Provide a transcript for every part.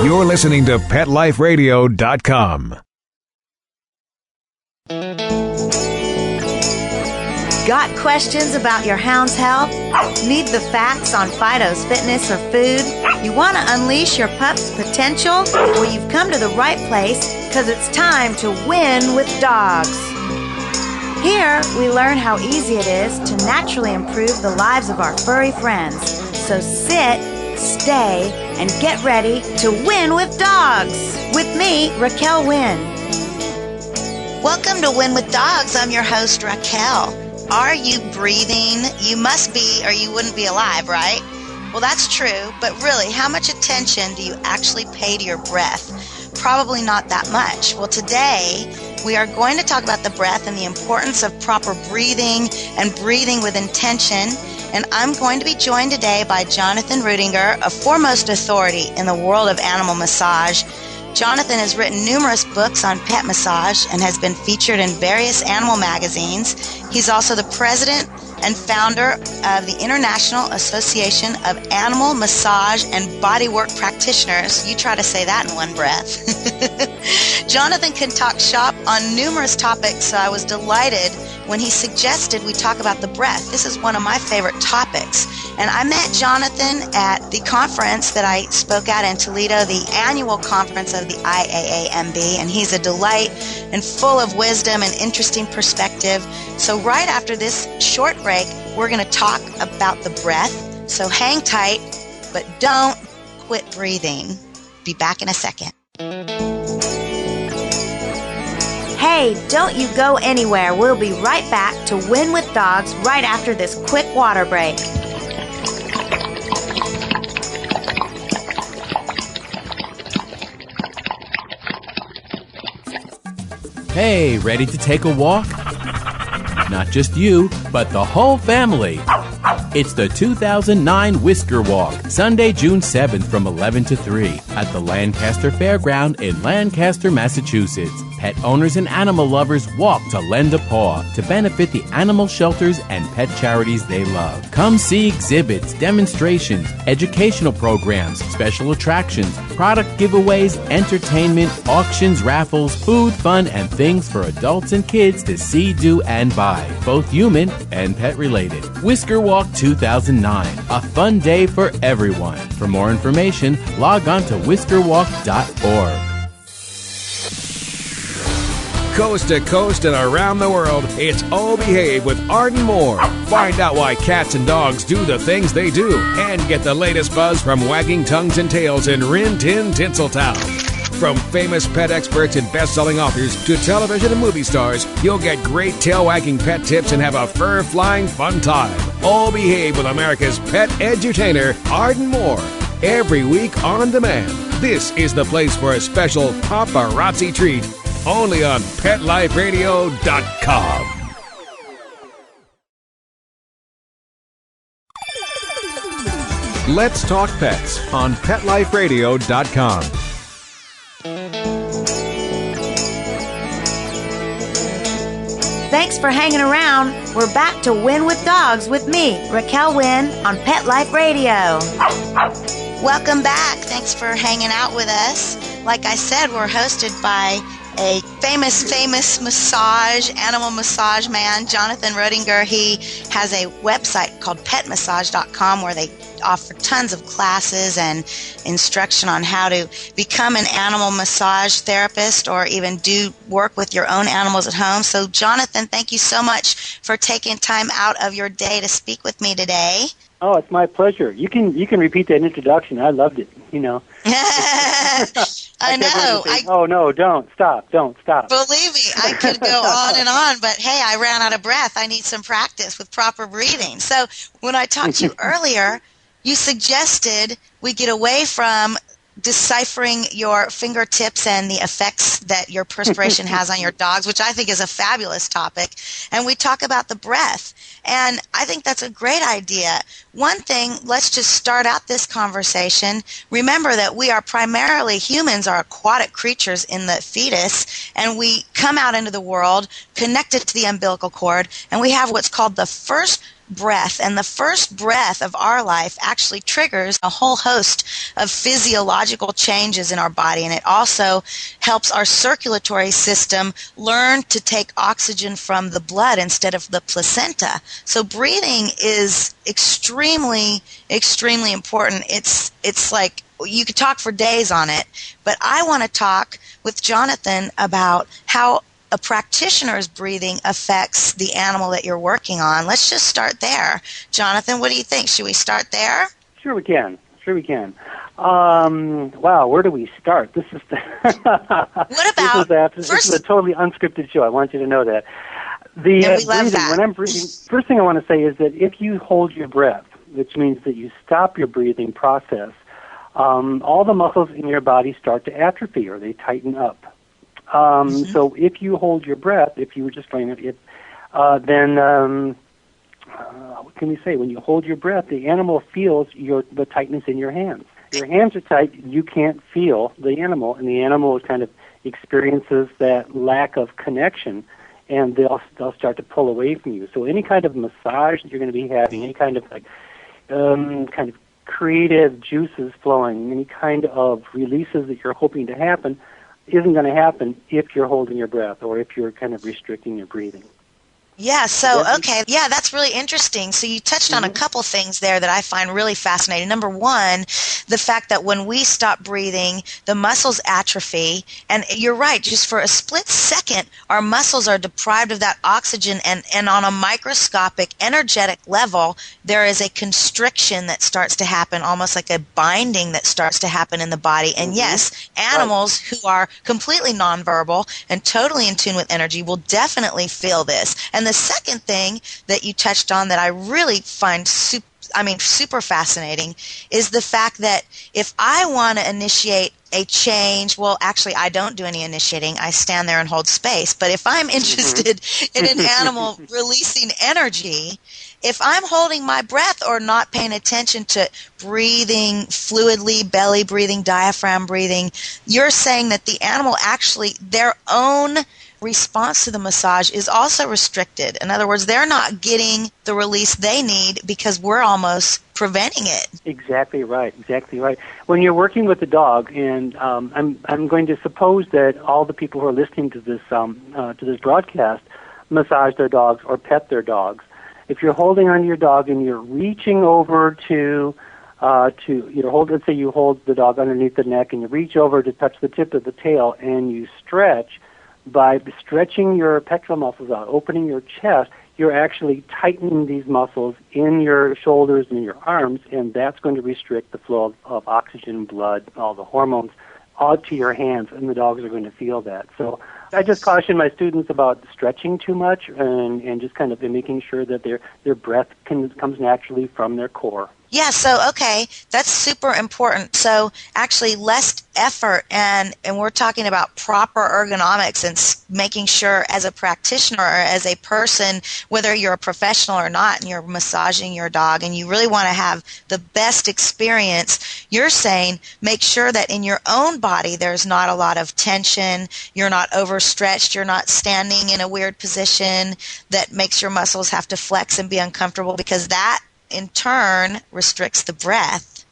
You're listening to PetLifeRadio.com. Got questions about your hound's health? Need the facts on Fido's fitness or food? You want to unleash your pup's potential? Well, you've come to the right place because it's time to win with dogs. Here, we learn how easy it is to naturally improve the lives of our furry friends. So sit, stay, and get ready to win with dogs. With me, Raquel Wynn. Welcome to Win with Dogs. I'm your host, Raquel. Are you breathing? You must be, or you wouldn't be alive, right? Well, that's true, but really, how much attention do you actually pay to your breath? Probably not that much. Well, today, we are going to talk about the breath and the importance of proper breathing and breathing with intention. And I'm going to be joined today by Jonathan Rudinger, a foremost authority in the world of animal massage. Jonathan has written numerous books on pet massage and has been featured in various animal magazines. He's also the president and founder of the International Association of Animal Massage and Bodywork Practitioners. You try to say that in one breath. Jonathan can talk shop on numerous topics, so I was delighted when he suggested we talk about the breath. This is one of my favorite topics. And I met Jonathan at the conference that I spoke at in Toledo, the annual conference of the IAAMB, and he's a delight and full of wisdom and interesting perspective. So right after this short break, we're going to talk about the breath. So hang tight, but don't quit breathing. Be back in a second. Hey, don't you go anywhere. We'll be right back to Win with Dogs right after this quick water break. Hey, ready to take a walk? Not just you, but the whole family. It's the 2009 Whisker Walk, Sunday, June 7th from 11 to 3 at the Lancaster Fairground in Lancaster, Massachusetts. Pet owners and animal lovers walk to lend a paw to benefit the animal shelters and pet charities they love. Come see exhibits, demonstrations, educational programs, special attractions, product giveaways, entertainment, auctions, raffles, food, fun, and things for adults and kids to see, do, and buy, both human and pet related. Whisker Walk 2009, a fun day for everyone. For more information, log on to whiskerwalk.org. Coast to coast and around the world, it's Oh Behave with Arden Moore. Find out why cats and dogs do the things they do and get the latest buzz from wagging tongues and tails in Rin Tin Tinseltown. From famous pet experts and best-selling authors to television and movie stars, you'll get great tail-wagging pet tips and have a fur-flying fun time. Oh Behave with America's pet edutainer, Arden Moore. Every week on demand. This is the place for a special paparazzi treat. Only on PetLifeRadio.com. Let's Talk Pets on PetLifeRadio.com. Thanks for hanging around. We're back to Win with Dogs with me, Raquel Wynn, on Pet Life Radio. Welcome back. Thanks for hanging out with us. Like I said, we're hosted by a famous animal massage man, Jonathan Rudinger. He has a website called petmassage.com where they offer tons of classes and instruction on how to become an animal massage therapist or even do work with your own animals at home. So, Jonathan, thank you so much for taking time out of your day to speak with me today. Oh, it's my pleasure. You can repeat that introduction. I loved it, you know. I know. Oh, no, don't stop. Believe me, I could go on and on, but hey, I ran out of breath. I need some practice with proper breathing. So when I talked to you earlier, you suggested we get away from deciphering your fingertips and the effects that your perspiration has on your dogs, which I think is a fabulous topic. And we talk about the breath. And I think that's a great idea. One thing, let's just start out this conversation. Remember that we are primarily, humans are aquatic creatures in the fetus, and we come out into the world connected to the umbilical cord, and we have what's called the first breath. And the first breath of our life actually triggers a whole host of physiological changes in our body. And it also helps our circulatory system learn to take oxygen from the blood instead of the placenta. So breathing is extremely, extremely important. It's like you could talk for days on it, but I want to talk with Jonathan about how a practitioner's breathing affects the animal that you're working on. Let's just start there. Jonathan, what do you think? Should we start there? Sure we can. Wow, where do we start? This is what about this is a totally unscripted show. I want you to know that. We love breathing, that. When I'm breathing, first thing I want to say is that if you hold your breath, which means that you stop your breathing process, all the muscles in your body start to atrophy or they tighten up. So if you hold your breath, if you were just trying it, then what can we say? When you hold your breath, the animal feels the tightness in your hands. Your hands are tight, you can't feel the animal, and the animal kind of experiences that lack of connection, and they'll start to pull away from you. So any kind of massage that you're going to be having, any kind of kind of creative juices flowing, any kind of releases that you're hoping to happen, isn't going to happen if you're holding your breath or if you're kind of restricting your breathing. Yeah, so, okay. Yeah, that's really interesting. So you touched on a couple things there that I find really fascinating. Number one, the fact that when we stop breathing, the muscles atrophy. And you're right, just for a split second, our muscles are deprived of that oxygen. And on a microscopic, energetic level, there is a constriction that starts to happen, almost like a binding that starts to happen in the body. And yes, animals who are completely nonverbal and totally in tune with energy will definitely feel this. And the second thing that you touched on that I really find super fascinating is the fact that if I want to initiate a change, well, actually, I don't do any initiating. I stand there and hold space. But if I'm interested in an animal releasing energy, if I'm holding my breath or not paying attention to breathing fluidly, belly breathing, diaphragm breathing, you're saying that the animal actually, their own response to the massage is also restricted. In other words, they're not getting the release they need because we're almost preventing it. Exactly right. When you're working with a dog, and I'm going to suppose that all the people who are listening to this broadcast massage their dogs or pet their dogs. If you're holding onto your dog and you're reaching over let's say you hold the dog underneath the neck and you reach over to touch the tip of the tail and you stretch. By stretching your pectoral muscles out, opening your chest, you're actually tightening these muscles in your shoulders and in your arms, and that's going to restrict the flow of oxygen, blood, all the hormones, out to your hands, and the dogs are going to feel that. So I just caution my students about stretching too much and just kind of making sure that their breath comes naturally from their core. Yeah, so, okay, that's super important. So, actually, less effort, and we're talking about proper ergonomics and making sure as a practitioner or as a person, whether you're a professional or not, and you're massaging your dog and you really want to have the best experience, you're saying make sure that in your own body there's not a lot of tension, you're not overstretched, you're not standing in a weird position that makes your muscles have to flex and be uncomfortable, because that in turn restricts the breath,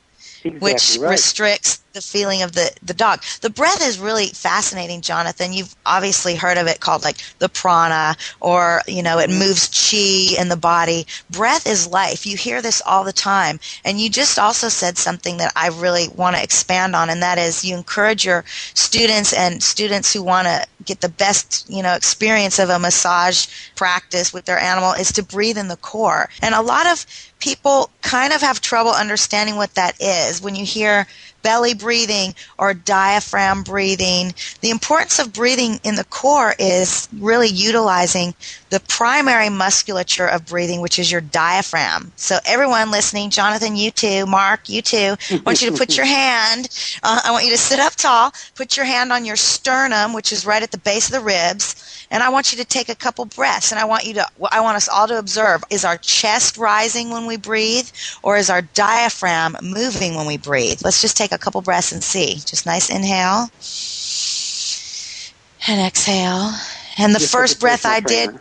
which restricts the feeling of the dog. The breath is really fascinating, Jonathan. You've obviously heard of it called like the prana, or, it moves chi in the body. Breath is life. You hear this all the time. And you just also said something that I really want to expand on, and that is you encourage your students and students who want to get the best, experience of a massage practice with their animal is to breathe in the core. And a lot of people kind of have trouble understanding what that is. When you hear belly breathing or diaphragm breathing, the importance of breathing in the core is really utilizing the primary musculature of breathing, which is your diaphragm. So everyone listening, Jonathan, you too, Mark, you too, I want you to put your hand, I want you to sit up tall, put your hand on your sternum, which is right at the base of the ribs, and I want you to take a couple breaths, and I want us all to observe, is our chest rising when we breathe, or is our diaphragm moving when we breathe? Let's just take a couple breaths and see. Just nice inhale and exhale. And the first breath I did,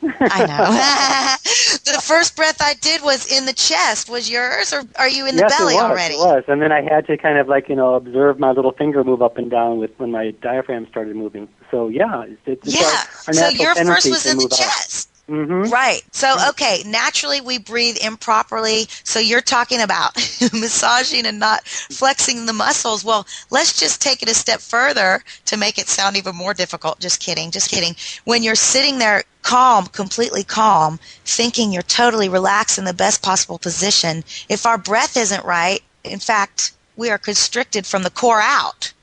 I know. The first breath I did was in the chest. Was yours, or are you in the belly already? Yes, it was. And then I had to kind of observe my little finger move up and down when my diaphragm started moving. So, yeah. Our so your natural first was in the move out. chest. Mm-hmm. Right. So, okay, naturally we breathe improperly. So you're talking about massaging and not flexing the muscles. Well, let's just take it a step further to make it sound even more difficult. Just kidding. When you're sitting there calm, completely calm, thinking you're totally relaxed in the best possible position, if our breath isn't right, in fact, we are constricted from the core out.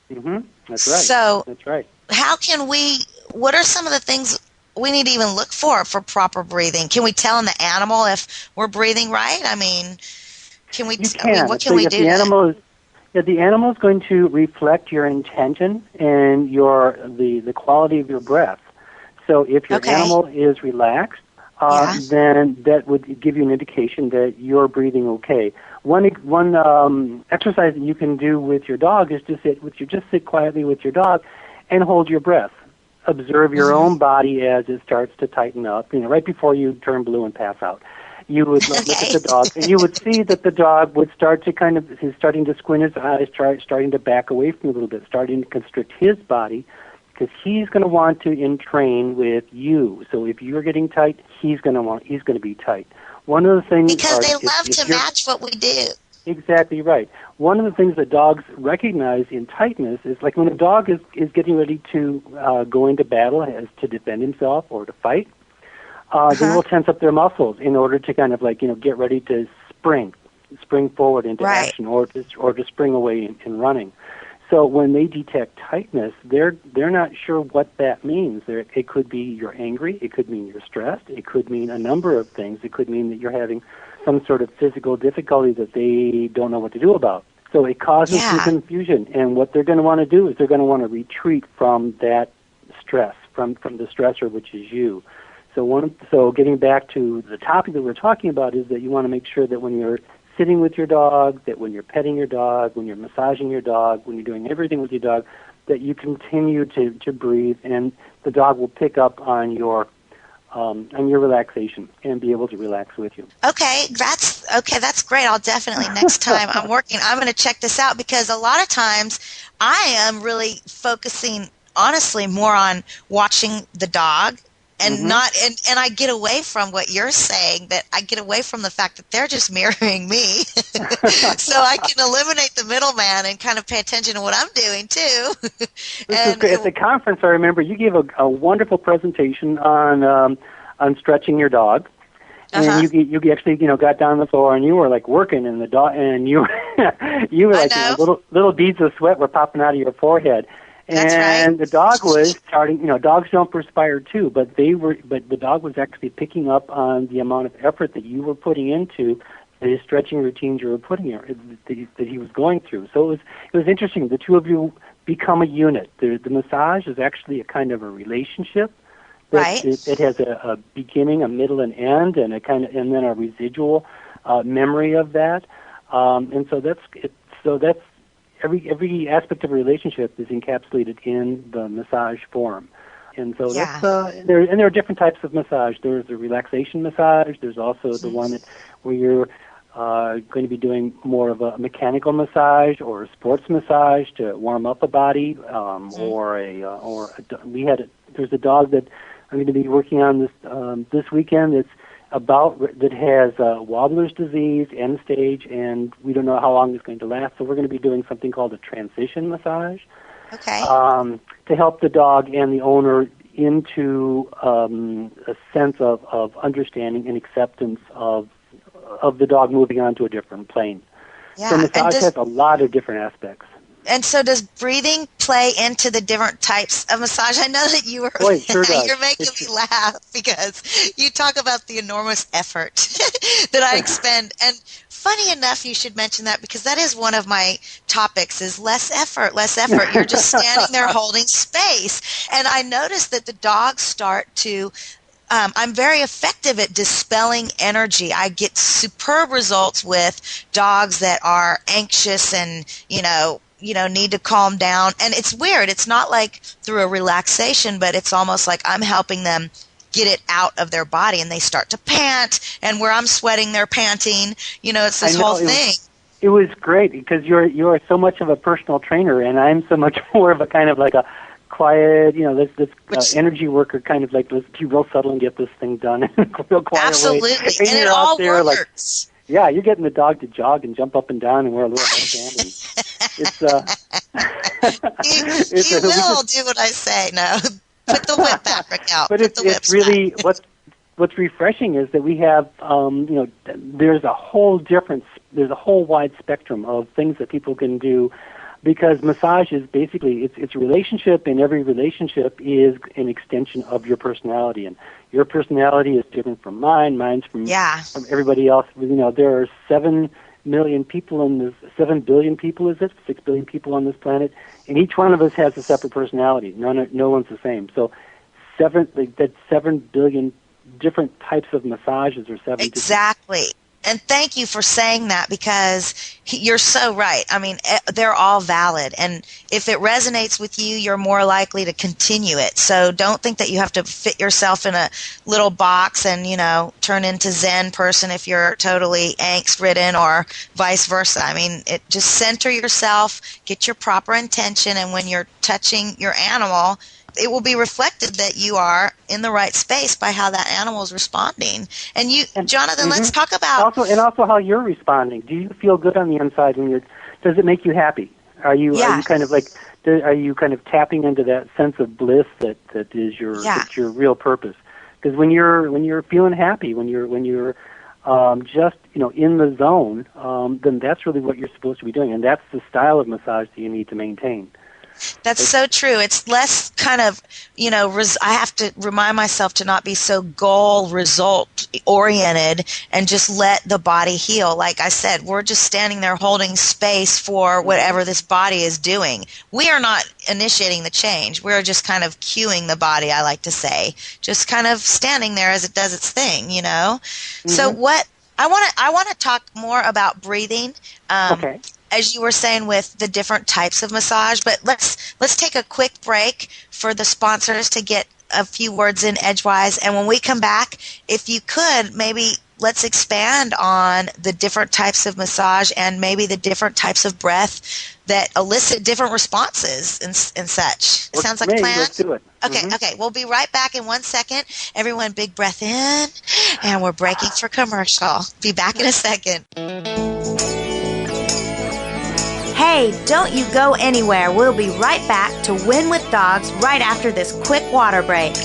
Mm-hmm. That's right. So that's right. What are some of the things we need to even look for proper breathing? Can we tell in the animal if we're breathing right? I mean, what can we do? The animal is going to reflect your intention and the quality of your breath. So if your animal is relaxed, then that would give you an indication that you're breathing okay. One exercise that you can do with your dog is to sit quietly with your dog and hold your breath. Observe your own body as it starts to tighten up. Right before you turn blue and pass out, you would look at the dog, and you would see that the dog would start to he's starting to squint his eyes, starting to back away from you a little bit, starting to constrict his body, because he's going to want to entrain with you. So if you're getting tight, he's going to be tight. One of the things because they love to match what we do. Exactly right. One of the things that dogs recognize in tightness is like when a dog is getting ready to go into battle, as to defend himself or to fight, they will tense up their muscles in order to kind of get ready to spring forward into action or to spring away in running. So when they detect tightness, they're not sure what that means. It could be you're angry. It could mean you're stressed. It could mean a number of things. It could mean that you're having some sort of physical difficulty that they don't know what to do about. So it causes some confusion. And what they're going to want to do is they're going to want to retreat from that stress, from the stressor, which is you. So getting back to the topic that we're talking about is that you want to make sure that when you're sitting with your dog, that when you're petting your dog, when you're massaging your dog, when you're doing everything with your dog, that you continue to breathe, and the dog will pick up on your relaxation and be able to relax with you. Okay, that's great. I'll definitely, next time I'm going to check this out, because a lot of times I am really focusing, honestly, more on watching the dog and not, and I get away from what you're saying, that I get away from the fact that they're just mirroring me. So I can eliminate the middleman and kind of pay attention to what I'm doing too. This is great. At the conference, I remember you gave a wonderful presentation on stretching your dog. And you actually got down on the floor and you were like working, and the dog, and you you were like little beads of sweat were popping out of your forehead. And the dog was starting, dogs don't perspire too, but the dog was actually picking up on the amount of effort that you were putting into the stretching routines you were putting in, that he was going through. So it was interesting. The two of you become a unit. The massage is actually a kind of a relationship. It has a beginning, a middle, and end, and and then a residual memory of that. And so that's every aspect of a relationship is encapsulated in the massage form. And so there are different types of massage. There's the relaxation massage. There's also the one where you're going to be doing more of a mechanical massage or a sports massage to warm up a body, there's a dog that I'm going to be working on this weekend that has Wobbler's disease, end stage, and we don't know how long it's going to last. So we're going to be doing something called a transition massage, to help the dog and the owner into a sense of understanding and acceptance of the dog moving on to a different plane. Yeah. So massage has a lot of different aspects. And so does breathing play into the different types of massage? I know that you were you're making me laugh because you talk about the enormous effort that I expend. And funny enough, you should mention that, because that is one of my topics, is less effort. You're just standing there holding space. And I noticed that the dogs start to I'm very effective at dispelling energy. I get superb results with dogs that are anxious and, need to calm down. And it's weird. It's not like through a relaxation, but it's almost like I'm helping them get it out of their body, and they start to pant, and where I'm sweating, they're panting. It's this whole thing. It was great because you're so much of a personal trainer, and I'm so much more of a kind of like a quiet, this energy worker, kind of like, let's be real subtle and get this thing done in a real quiet Absolutely. way. And it all works. Yeah, you're getting the dog to jog and jump up and down and wear a little headband. It's he will do what I say. No, put the whip back, Raquel. But it's really what's refreshing is that we have there's a whole wide spectrum of things that people can do, because massage is basically it's a relationship, and every relationship is an extension of your personality, and your personality is different from mine. Mine's from everybody else. There are 7 billion people is it? 6 billion people on this planet, and each one of us has a separate personality. No one's the same. So 7 billion different types of massages, or 7 exactly. And thank you for saying that, because you're so right. I mean, they're all valid. And if it resonates with you, you're more likely to continue it. So don't think that you have to fit yourself in a little box and, turn into Zen person if you're totally angst-ridden, or vice versa. I mean, just center yourself, get your proper intention, and when you're touching your animal, it will be reflected that you are in the right space by how that animal is responding. And Jonathan, let's talk about also how you're responding. Do you feel good on the inside does it make you happy? Are you kind of tapping into that sense of bliss that is that's your real purpose? Because when you're feeling happy, when you're just in the zone, then that's really what you're supposed to be doing, and that's the style of massage that you need to maintain. That's so true. It's less kind of, I have to remind myself to not be so goal result oriented and just let the body heal. Like I said, we're just standing there holding space for whatever this body is doing. We are not initiating the change. We're just kind of cueing the body, I like to say, just kind of standing there as it does its thing, So what I want to talk more about breathing. Okay. As you were saying with the different types of massage, but let's take a quick break for the sponsors to get a few words in edgewise, and when we come back, if you could, maybe let's expand on the different types of massage and maybe the different types of breath that elicit different responses and such. Sounds like a plan? Let's do it. Okay. We'll be right back in 1 second. Everyone, big breath in, and we're breaking for commercial. Be back in a second. Hey, don't you go anywhere. We'll be right back to Win with Dogs right after this quick water break.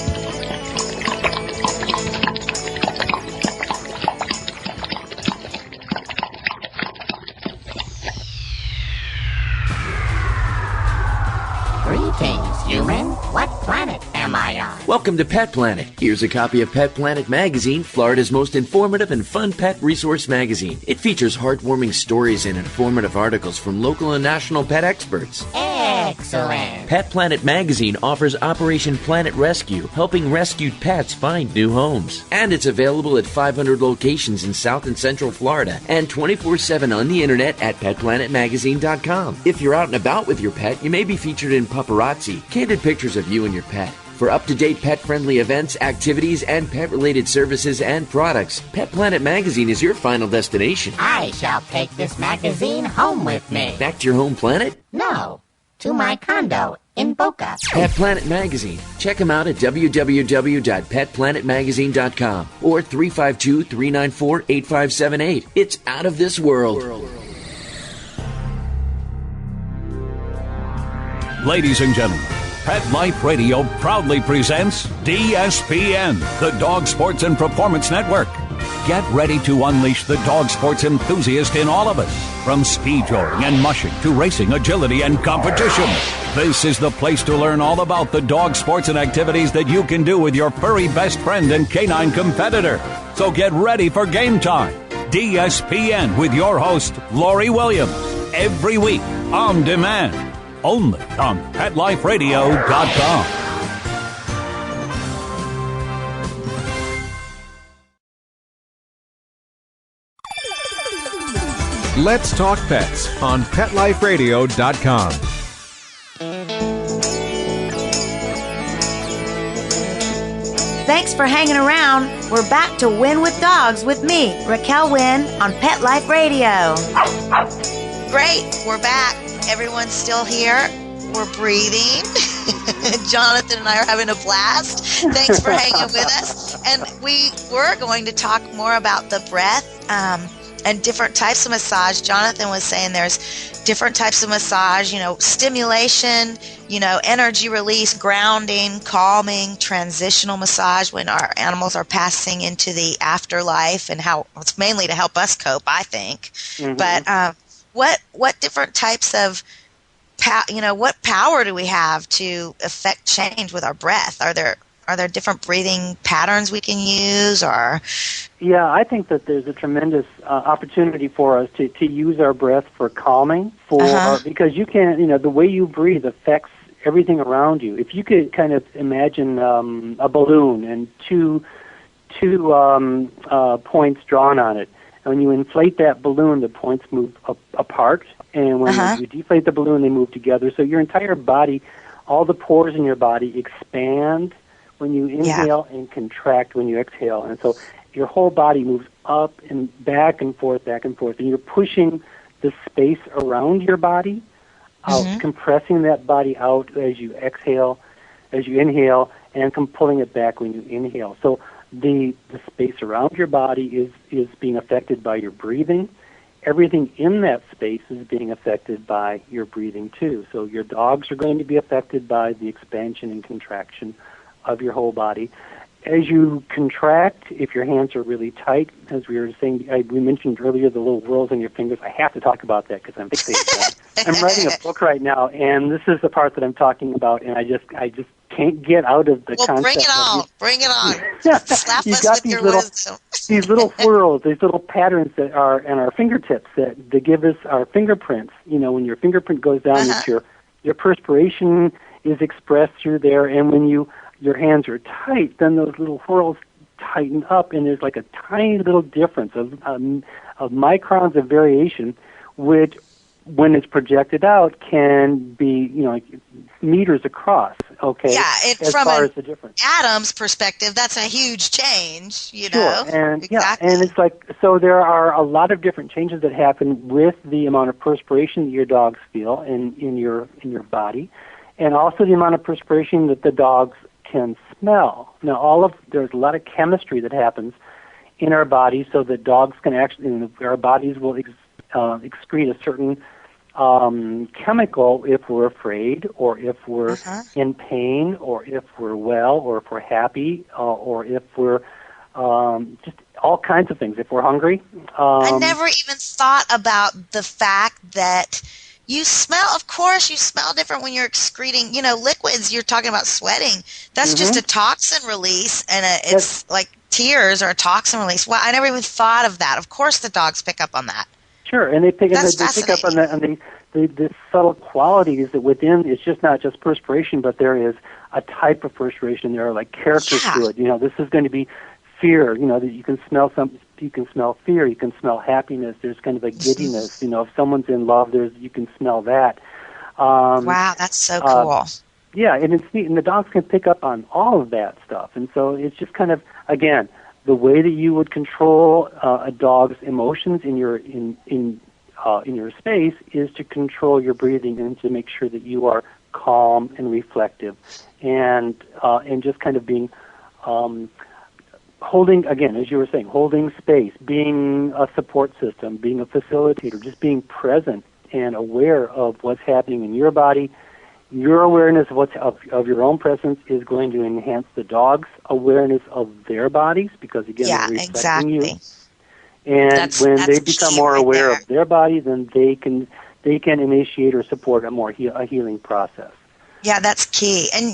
Greetings, human. What planet am I on? Welcome to Pet Planet. Here's a copy of Pet Planet Magazine, Florida's most informative and fun pet resource magazine. It features heartwarming stories and informative articles from local and national pet experts. Excellent. Pet Planet Magazine offers Operation Planet Rescue, helping rescued pets find new homes. And it's available at 500 locations in South and Central Florida and 24/7 on the internet at petplanetmagazine.com. If you're out and about with your pet, you may be featured in Paparazzi, candid pictures of you and your pet. For up-to-date pet-friendly events, activities, and pet-related services and products, Pet Planet Magazine is your final destination. I shall take this magazine home with me. Back to your home planet? No, to my condo in Boca. Pet Planet Magazine. Check them out at www.petplanetmagazine.com or 352-394-8578. It's out of this world. Ladies and gentlemen, Pet Life Radio proudly presents DSPN, the Dog Sports and Performance Network. Get ready to unleash the dog sports enthusiast in all of us, from speed joring and mushing to racing, agility, and competition. This is the place to learn all about the dog sports and activities that you can do with your furry best friend and canine competitor. So get ready for game time. DSPN with your host, Lori Williams, every week on demand. Only on PetLifeRadio.com. Let's Talk Pets on PetLifeRadio.com. Thanks for hanging around. We're back to Wynn with Dogs with me, Raquel Wynn, on Pet Life Radio. Great. We're back. Everyone's still here. We're breathing. Jonathan and I are having a blast. Thanks for hanging with us. And we were going to talk more about the breath and different types of massage. Jonathan was saying there's different types of massage, stimulation, energy release, grounding, calming, transitional massage when our animals are passing into the afterlife, and how it's mainly to help us cope, I think. Mm-hmm. But what different types of what power do we have to affect change with our breath? Are there different breathing patterns we can use, or? Yeah, I think that there's a tremendous opportunity for us to use our breath for calming, because you can, the way you breathe affects everything around you. If you could kind of imagine a balloon and two points drawn on it, and when you inflate that balloon, the points move apart, and when you deflate the balloon, they move together. So your entire body, all the pores in your body expand when you inhale and contract when you exhale. And so your whole body moves up and back and forth, and you're pushing the space around your body out, compressing that body out as you exhale, as you inhale, and pulling it back when you inhale. So the space around your body is being affected by your breathing. Everything in that space is being affected by your breathing too. So your dogs are going to be affected by the expansion and contraction of your whole body. As you contract, if your hands are really tight, as we were saying, we mentioned earlier the little whirls on your fingers. I have to talk about that because I'm fixated. I'm writing a book right now, and this is the part that I'm talking about, and I just can't get out of the concept. Bring it on. Slap us with your wisdom. These little whirls, these little patterns that are in our fingertips that give us our fingerprints. When your fingerprint goes down, it's your perspiration is expressed through there, and when your hands are tight, then those little whirls tighten up, and there's like a tiny little difference of microns of variation, which, when it's projected out, can be like meters across. Okay. Yeah, as from far as the difference. Adam's perspective, that's a huge change. Sure. know. And exactly. and it's like, so there are a lot of different changes that happen with the amount of perspiration that your dogs feel in your body, and also the amount of perspiration that the dogs can smell. Now, there's a lot of chemistry that happens in our bodies, so that dogs can actually, our bodies will excrete a certain chemical if we're afraid, or if we're in pain, or if we're well, or if we're happy, or if we're just all kinds of things, if we're hungry. I never even thought about the fact that you smell, of course, you smell different when you're excreting, liquids. You're talking about sweating. That's just a toxin release, and it's like tears are a toxin release. Well, I never even thought of that. Of course the dogs pick up on that. Sure, and they pick up on the subtle qualities that within. It's just not just perspiration, but there is a type of perspiration. There are like characters to it. This is going to be fear. That you can smell you can smell fear. You can smell happiness. There's kind of a giddiness. If someone's in love, you can smell that. Wow, that's so cool. Yeah, and it's neat, and the dogs can pick up on all of that stuff. And so it's just kind of, again, the way that you would control a dog's emotions in your space is to control your breathing and to make sure that you are calm and reflective, and just kind of being holding, again, as you were saying, holding space, being a support system, being a facilitator, just being present and aware of what's happening in your body. Your awareness of your own presence is going to enhance the dog's awareness of their bodies, because, again, they're reflecting you. And when they become more aware of their body, then they can initiate or support a healing process. Yeah, that's key. And,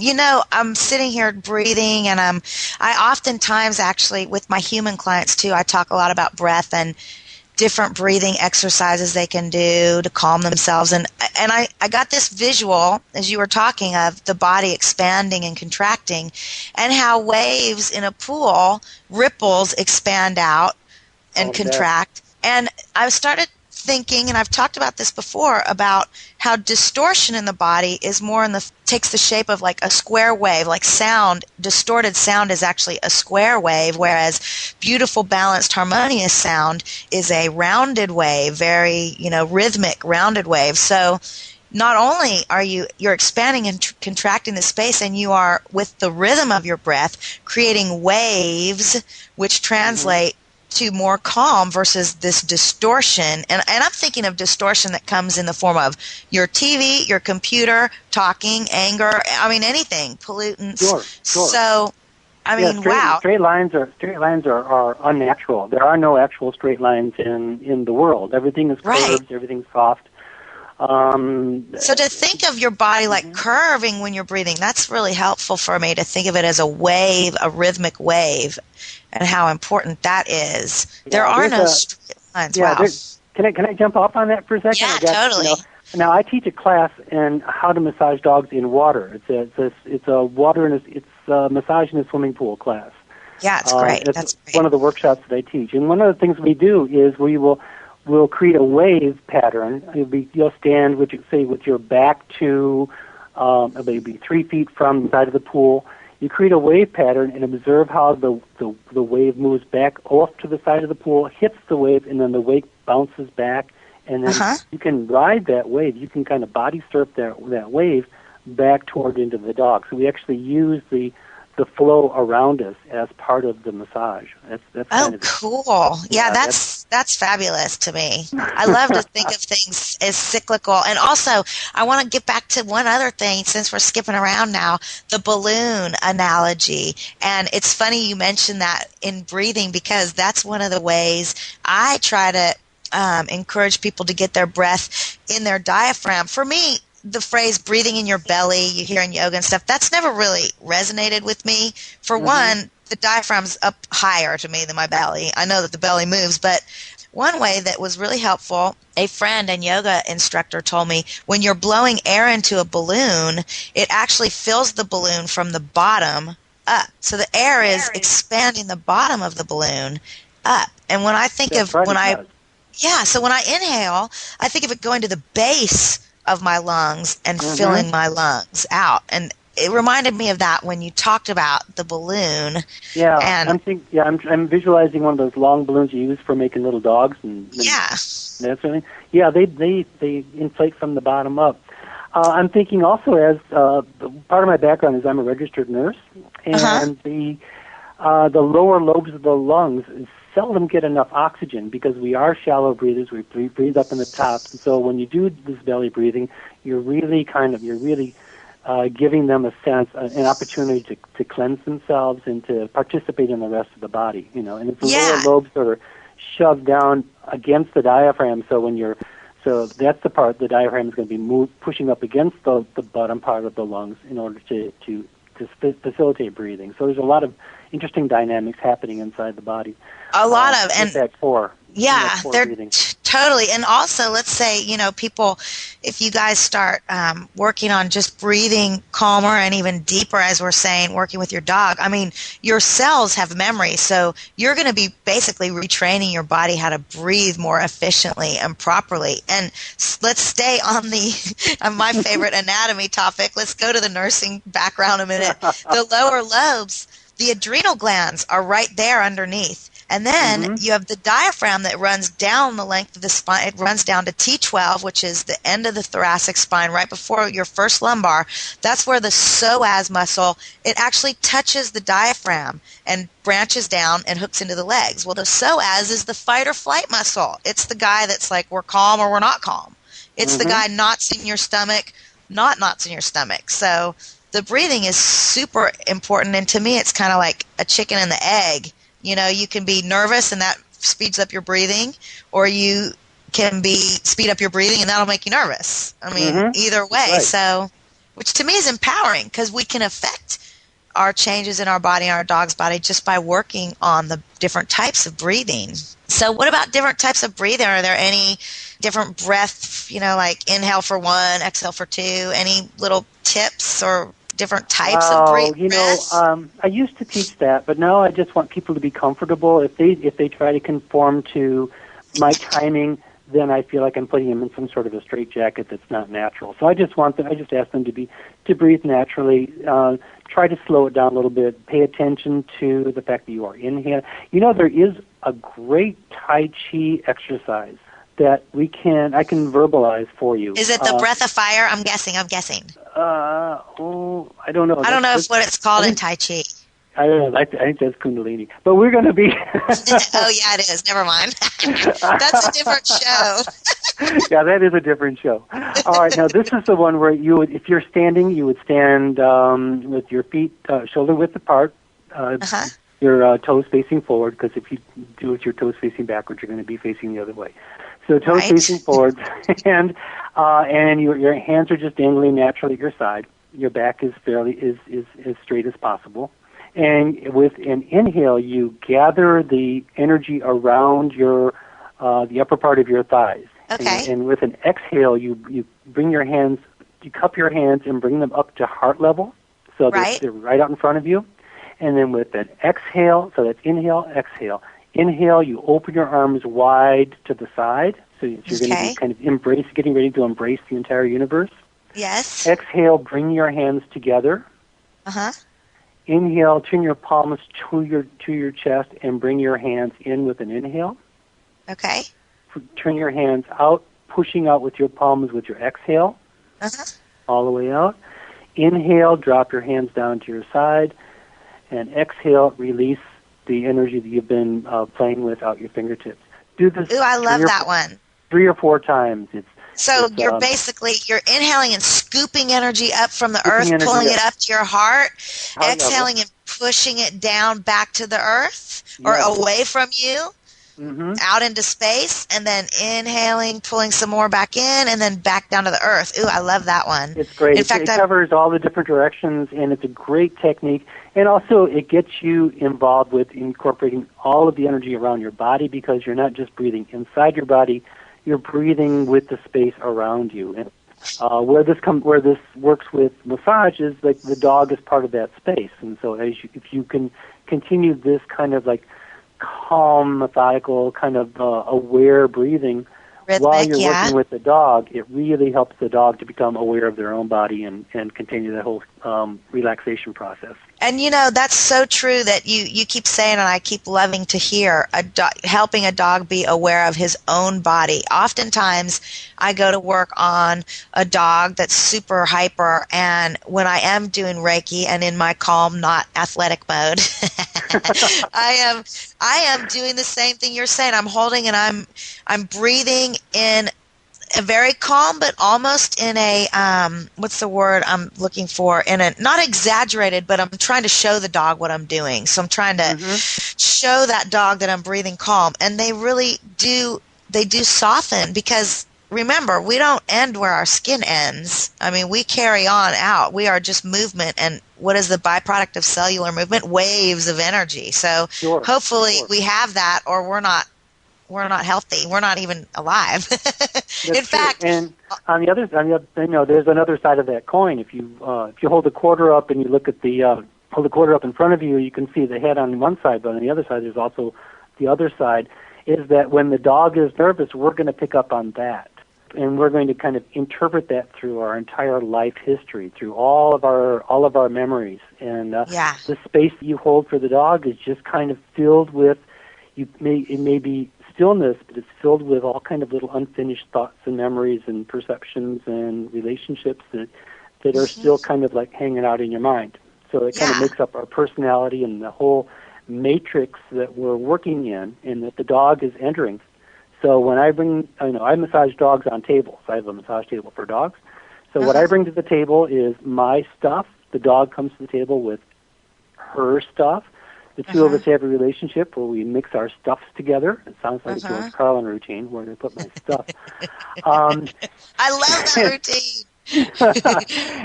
I'm sitting here breathing, and I oftentimes, actually, with my human clients, too, I talk a lot about breath and different breathing exercises they can do to calm themselves. And I got this visual, as you were talking, of the body expanding and contracting, and how waves in a pool, ripples expand out and contract. And I started thinking, and I've talked about this before, about how distortion in the body is more takes the shape of like a square wave, like sound. Distorted sound is actually a square wave, whereas beautiful, balanced, harmonious sound is a rounded wave, very, rhythmic, rounded wave. So not only are you're expanding and contracting the space, and you are, with the rhythm of your breath, creating waves which translate to more calm versus this distortion. And I'm thinking of distortion that comes in the form of your TV, your computer, talking, anger, anything, pollutants. Sure. So, wow. Straight lines are unnatural. There are no actual straight lines in the world. Everything is curved, everything's soft. So to think of your body like curving when you're breathing, that's really helpful for me to think of it as a wave, a rhythmic wave, and how important that is. There are no straight lines. Yeah, wow. Can I jump off on that for a second? Yeah, totally. Now I teach a class in how to massage dogs in water. It's a massage in a swimming pool class. Yeah, it's great. That's one of the workshops that I teach. And one of the things we do is we'll create a wave pattern. You'll stand with your back to maybe 3 feet from the side of the pool. You create a wave pattern and observe how the wave moves back off to the side of the pool, hits the wave, and then the wave bounces back. And then you can ride that wave. You can kind of body surf that wave back toward into the dog. So we actually use the flow around us as part of the massage. That's kind of cool. Yeah, that's fabulous to me. I love to think of things as cyclical. And also, I want to get back to one other thing, since we're skipping around now, the balloon analogy. And it's funny you mentioned that in breathing, because that's one of the ways I try to encourage people to get their breath in their diaphragm. For me, the phrase breathing in your belly, you hear in yoga and stuff, that's never really resonated with me. For one, the diaphragm's up higher to me than my belly. I know that the belly moves, but one way that was really helpful, a friend and yoga instructor told me, when you're blowing air into a balloon, it actually fills the balloon from the bottom up. So the air is expanding the bottom of the balloon up. And when I think so when I inhale, I think of it going to the base of my lungs and filling my lungs out. And it reminded me of that when you talked about the balloon. Yeah, I'm visualizing one of those long balloons you use for making little dogs and that sort of thing. Yeah, they inflate from the bottom up. I'm thinking also, as part of my background is I'm a registered nurse, and the lower lobes of the lungs seldom get enough oxygen because we are shallow breathers. We breathe up in the top, and so when you do this belly breathing, you're really giving them a sense, an opportunity to cleanse themselves and to participate in the rest of the body. And it's the lower lobes that are shoved down against the diaphragm. So that's the part the diaphragm is going to be pushing up against the bottom part of the lungs in order to facilitate breathing. So there's a lot of interesting dynamics happening inside the body. A lot of, and that core. Yeah, they're totally. And also, let's say, people, if you guys start working on just breathing calmer and even deeper, as we're saying, working with your dog, your cells have memory. So you're going to be basically retraining your body how to breathe more efficiently and properly. And let's stay on my favorite anatomy topic. Let's go to the nursing background a minute. The lower lobes, the adrenal glands are right there underneath. And then you have the diaphragm that runs down the length of the spine. It runs down to T12, which is the end of the thoracic spine, right before your first lumbar. That's where the psoas muscle, it actually touches the diaphragm and branches down and hooks into the legs. Well, the psoas is the fight or flight muscle. It's the guy that's like, we're calm or we're not calm. It's the guy knots in your stomach, not knots in your stomach. So the breathing is super important. And to me, it's kind of like a chicken and the egg. You can be nervous and that speeds up your breathing, or you can speed up your breathing and that'll make you nervous. Either way. Right. So, which to me is empowering because we can affect our changes in our body and our dog's body just by working on the different types of breathing. So what about different types of breathing? Are there any different breath, like inhale for 1, exhale for 2, any little tips or different types of breathing? I used to teach that, but now I just want people to be comfortable. If they try to conform to my timing, then I feel like I'm putting them in some sort of a straitjacket that's not natural. So I just ask them to breathe naturally. Try to slow it down a little bit. Pay attention to the fact that you are inhaling. There is a great Tai Chi exercise that I can verbalize for you. Is it the breath of fire? I'm guessing. I don't know. I don't know what it's called in Tai Chi. I don't know. I think that's Kundalini. But we're going to be... Oh, yeah, it is. Never mind. That's a different show. Yeah, that is a different show. All right, now this is the one where if you're standing, you would stand with your feet shoulder width apart, your toes facing forward, because if you do it with your toes facing backwards, you're going to be facing the other way. So toes facing forward, and your hands are just dangling naturally at your side. Your back is as straight as possible. And with an inhale, you gather the energy around the upper part of your thighs. Okay. And with an exhale, you bring your hands, you cup your hands and bring them up to heart level, so they're right out in front of you. And then with an exhale, so that's inhale, exhale. Inhale, you open your arms wide to the side, so you're going to be kind of getting ready to embrace the entire universe. Yes. Exhale, bring your hands together. Inhale, turn your palms to your chest and bring your hands in with an inhale. Okay. Turn your hands out, pushing out with your palms with your exhale. All the way out. Inhale, drop your hands down to your side. And exhale, release the energy that you've been playing with out your fingertips. Do this. Ooh, I love that one. 3 or 4 times. So you're inhaling and scooping energy up from the earth, pulling it up to your heart, exhaling and pushing it down back to the earth or away from you, out into space, and then inhaling, pulling some more back in, and then back down to the earth. Ooh, I love that one. It's great. In fact, it covers all the different directions, and it's a great technique. And also, it gets you involved with incorporating all of the energy around your body, because you're not just breathing inside your body, you're breathing with the space around you. And where this works with massage is like the dog is part of that space. And so if you can continue this kind of like calm, methodical, kind of aware breathing while you're working with the dog, it really helps the dog to become aware of their own body and continue the whole relaxation process. And that's so true that you keep saying, and I keep loving to hear, helping a dog be aware of his own body. Oftentimes, I go to work on a dog that's super hyper, and when I am doing Reiki and in my calm, not athletic mode, I am doing the same thing you're saying. I'm holding and I'm breathing in a very calm, but almost in a, what's the word I'm looking for? In a, not exaggerated, but I'm trying to show the dog what I'm doing. So I'm trying to show that dog that I'm breathing calm. And they really do, soften, because remember, we don't end where our skin ends. I mean, we carry on out. We are just movement. And what is the byproduct of cellular movement? Waves of energy. So hopefully we have that, or we're not healthy. We're not even alive. In fact, and on the other, there's another side of that coin. If you hold the quarter up and you look at hold the quarter up in front of you, you can see the head on one side, but on the other side, there's also the other side. Is that when the dog is nervous, we're going to pick up on that, and we're going to kind of interpret that through our entire life history, through all of our memories, and the space that you hold for the dog is just kind of filled with. It may be stillness, but it's filled with all kind of little unfinished thoughts and memories and perceptions and relationships that are still kind of like hanging out in your mind. So it kind of makes up our personality and the whole matrix that we're working in and that the dog is entering. So when I massage dogs on tables. I have a massage table for dogs. So what I bring to the table is my stuff. The dog comes to the table with her stuff. The two of us have a relationship where we mix our stuffs together. It sounds like a George Carlin routine where I put my stuff. I love that routine.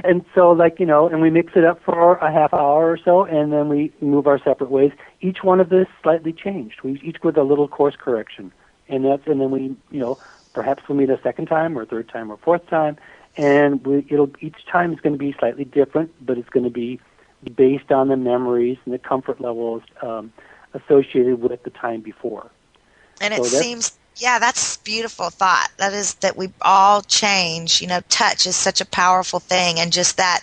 And so, and we mix it up for a half hour or so, and then we move our separate ways. Each one of this slightly changed. We each with a little course correction, and then we, perhaps we'll meet a second time or third time or fourth time, and each time is going to be slightly different, but it's going to be based on the memories and the comfort levels associated with the time before. And it seems Yeah, that's a beautiful thought. That is that we all change. Touch is such a powerful thing, and just that,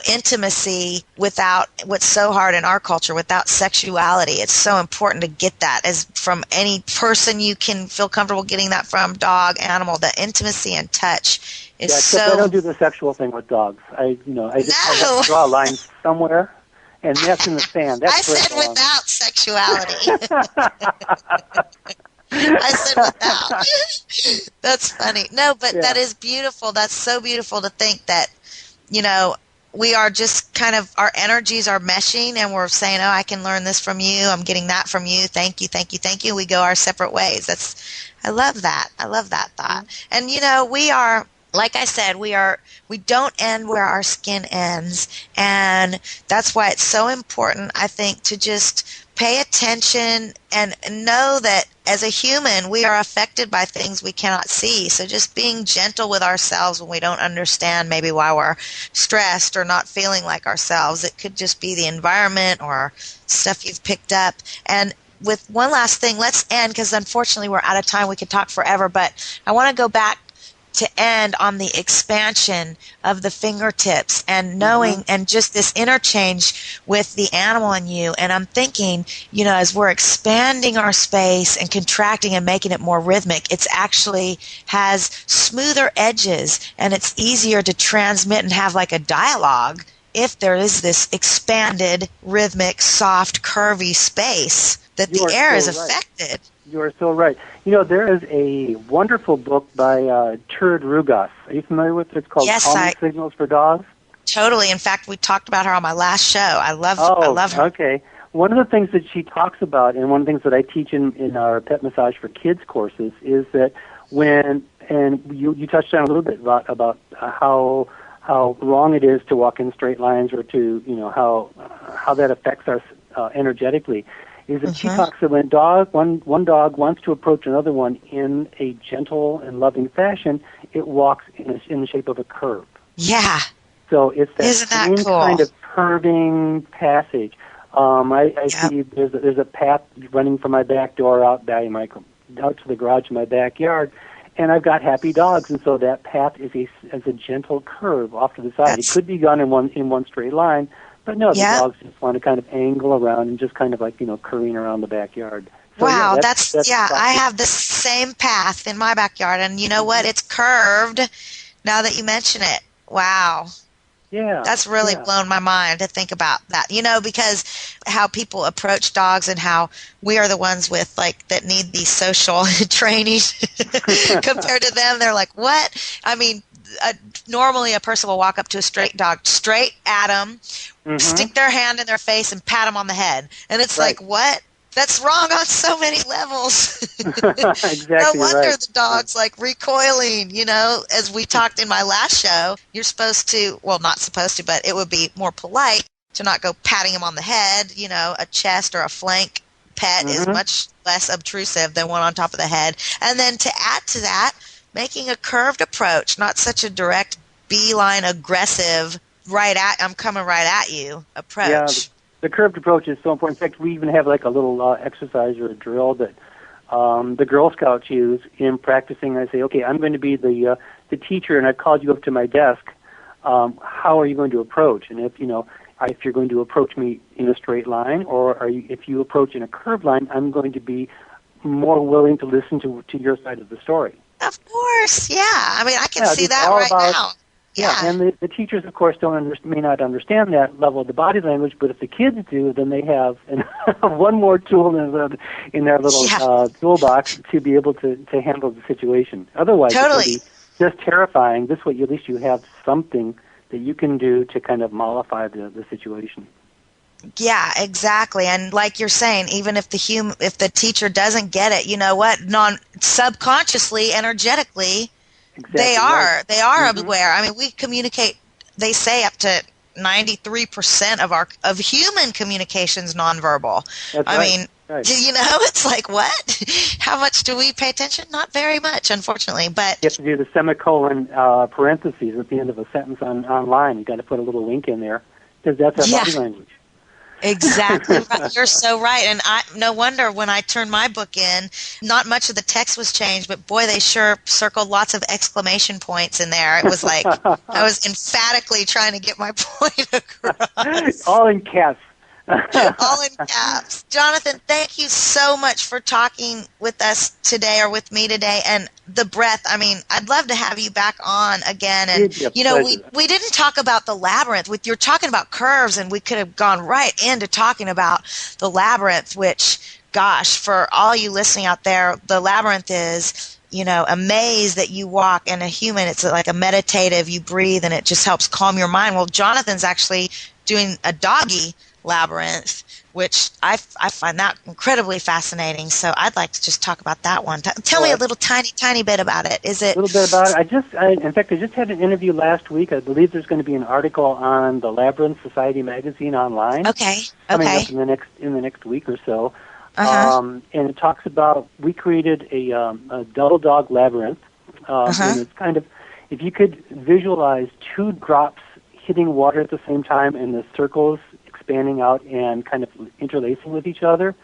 intimacy without what's so hard in our culture, without sexuality. It's so important to get that as from any person you can feel comfortable getting that from, dog, animal. The intimacy and touch is I don't do the sexual thing with dogs. I just have to draw a line somewhere, and that's in the sand. That's I said without sexuality. I said without. That's funny. No, but that is beautiful. That's so beautiful to think that, we are just kind of, our energies are meshing and we're saying, oh, I can learn this from you. I'm getting that from you. Thank you, thank you, thank you. We go our separate ways. I love that. I love that thought. And, we are, like I said, we don't end where our skin ends. And that's why it's so important, I think, to just pay attention and know that as a human, we are affected by things we cannot see. So just being gentle with ourselves when we don't understand maybe why we're stressed or not feeling like ourselves. It could just be the environment or stuff you've picked up. And with one last thing, let's end because unfortunately we're out of time. We could talk forever, but I want to go back to end on the expansion of the fingertips and knowing and just this interchange with the animal in you. And I'm thinking, as we're expanding our space and contracting and making it more rhythmic, it's actually has smoother edges and it's easier to transmit and have like a dialogue if there is this expanded, rhythmic, soft, curvy space that the air is affected. You are so right. There is a wonderful book by Turd Rugas. Are you familiar with it? It's called Calming Signals for Dogs. Totally. In fact, we talked about her on my last show. I love her. Okay. One of the things that she talks about, and one of the things that I teach in our Pet Massage for Kids courses, is that and you touched on a little bit about how wrong it is to walk in straight lines or to, how that affects us energetically. Is that she talks that when one dog wants to approach another one in a gentle and loving fashion, it walks in the shape of a curve. Yeah. So it's that same kind of curving passage. I see there's a path running from my back door out to the garage in my backyard, and I've got happy dogs, and so that path is a gentle curve off to the side. It could be gone in one straight line. But no, the dogs just want to kind of angle around and just kind of like, curving around the backyard. So, wow, that's I have the same path in my backyard, and you know what? It's curved now that you mention it. Wow. Yeah. That's really blown my mind to think about that. Because how people approach dogs and how we are the ones with that need the social training compared to them. They're like, what? I mean, normally a person will walk up to a straight dog, straight at them, stick their hand in their face and pat them on the head. And it's like, what? That's wrong on so many levels. Exactly. No wonder the dog's recoiling, as we talked in my last show. You're supposed to, well, not supposed to, but it would be more polite to not go patting him on the head. A chest or a flank pet is much less obtrusive than one on top of the head. And then to add to that, making a curved approach, not such a direct beeline aggressive I'm coming right at you approach. Yeah, the curved approach is so important. In fact, we even have a little exercise or a drill that the Girl Scouts use in practicing. I say, okay, I'm going to be the teacher, and I've called you up to my desk. How are you going to approach? And if you're going to approach me in a straight line, or if you approach in a curved line, I'm going to be more willing to listen to your side of the story. Of course, yeah. I mean, I can see that right now. Yeah, and the teachers, of course, may not understand that level of the body language, but if the kids do, then they have one more tool in their little toolbox to be able to handle the situation. Otherwise, it would be just terrifying. This way, at least you have something that you can do to kind of mollify the situation. Yeah, exactly. And like you're saying, even if the teacher doesn't get it, you know what? Subconsciously, energetically, exactly they are aware. I mean, we communicate. They say up to 93% of human communications nonverbal. That's I right. mean, it's like, what? How much do we pay attention? Not very much, unfortunately. But you have to do the semicolon parentheses at the end of a sentence online. You got to put a little link in there because that's our body language. Exactly right. You're so right. And no wonder when I turned my book in, not much of the text was changed, but boy, they sure circled lots of exclamation points in there. It was like I was emphatically trying to get my point across. All in caps. All in caps. Jonathan, thank you so much for talking with us today, or with me today. And the breath, I mean, I'd love to have you back on again. And, we didn't talk about the labyrinth. You're talking about curves, and we could have gone right into talking about the labyrinth, which, gosh, for all you listening out there, the labyrinth is, a maze that you walk, and a human, it's like a meditative, you breathe, and it just helps calm your mind. Well, Jonathan's actually doing a doggy labyrinth, which I find that incredibly fascinating. So I'd like to just talk about that one. Tell me a little tiny bit about it. Is it a little bit about it? In fact, I just had an interview last week. I believe there's going to be an article on the Labyrinth Society magazine online. Okay. Coming up in the next week or so. Uh-huh. And it talks about, we created a double dog labyrinth. And it's kind of, if you could visualize 2 drops hitting water at the same time, and the circles expanding out and kind of interlacing with each other.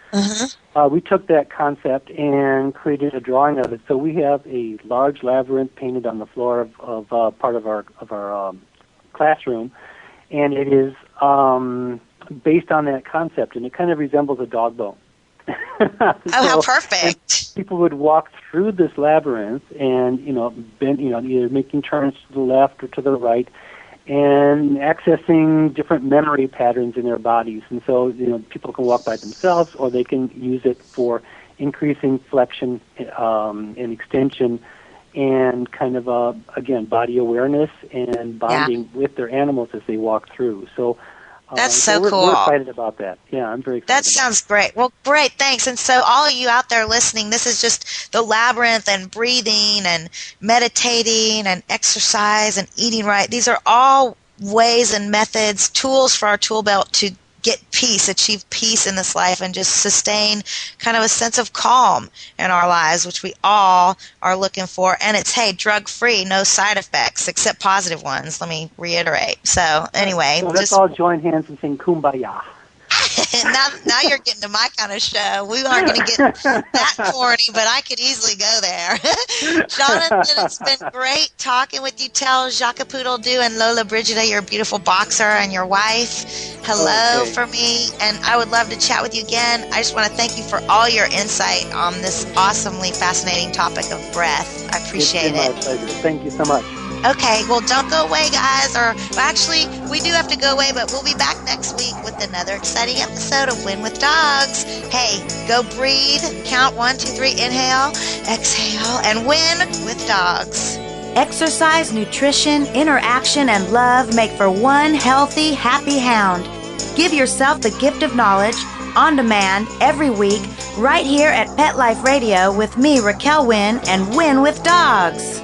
We took that concept and created a drawing of it. So we have a large labyrinth painted on the floor of part of our classroom, and it is based on that concept, and it kind of resembles a dog bone. How perfect! People would walk through this labyrinth, and either making turns to the left or to the right, and accessing different memory patterns in their bodies. And so, people can walk by themselves, or they can use it for increasing flexion and extension, and kind of, again, body awareness and bonding with their animals as they walk through. So that's so cool. We're excited about that. Yeah, I'm very excited. That sounds great. Well, great, thanks. And so all of you out there listening, this is just the labyrinth, and breathing and meditating and exercise and eating right. These are all ways and methods, tools for our tool belt to get peace, achieve peace in this life, and just sustain kind of a sense of calm in our lives, which we all are looking for. And it's, hey, drug-free, no side effects, except positive ones, let me reiterate. So anyway. So let's all join hands and sing Kumbaya. now you're getting to my kind of show. We aren't going to get that corny, but I could easily go there. Jonathan, it's been great talking with you. Tell Jacques Poodle do and Lola Brigida, your beautiful boxer, and your wife, hello for me. And I would love to chat with you again. I just want to thank you for all your insight on this awesomely fascinating topic of breath. I appreciate it. My pleasure. Thank you so much. Okay, well, don't go away, guys. Actually, we do have to go away, but we'll be back next week with another exciting episode of Wynn with Dogs. Hey, go breathe. Count 1, 2, 3. Inhale, exhale, and win with dogs. Exercise, nutrition, interaction, and love make for one healthy, happy hound. Give yourself the gift of knowledge on demand every week right here at Pet Life Radio with me, Raquel Wynn, and Wynn with Dogs.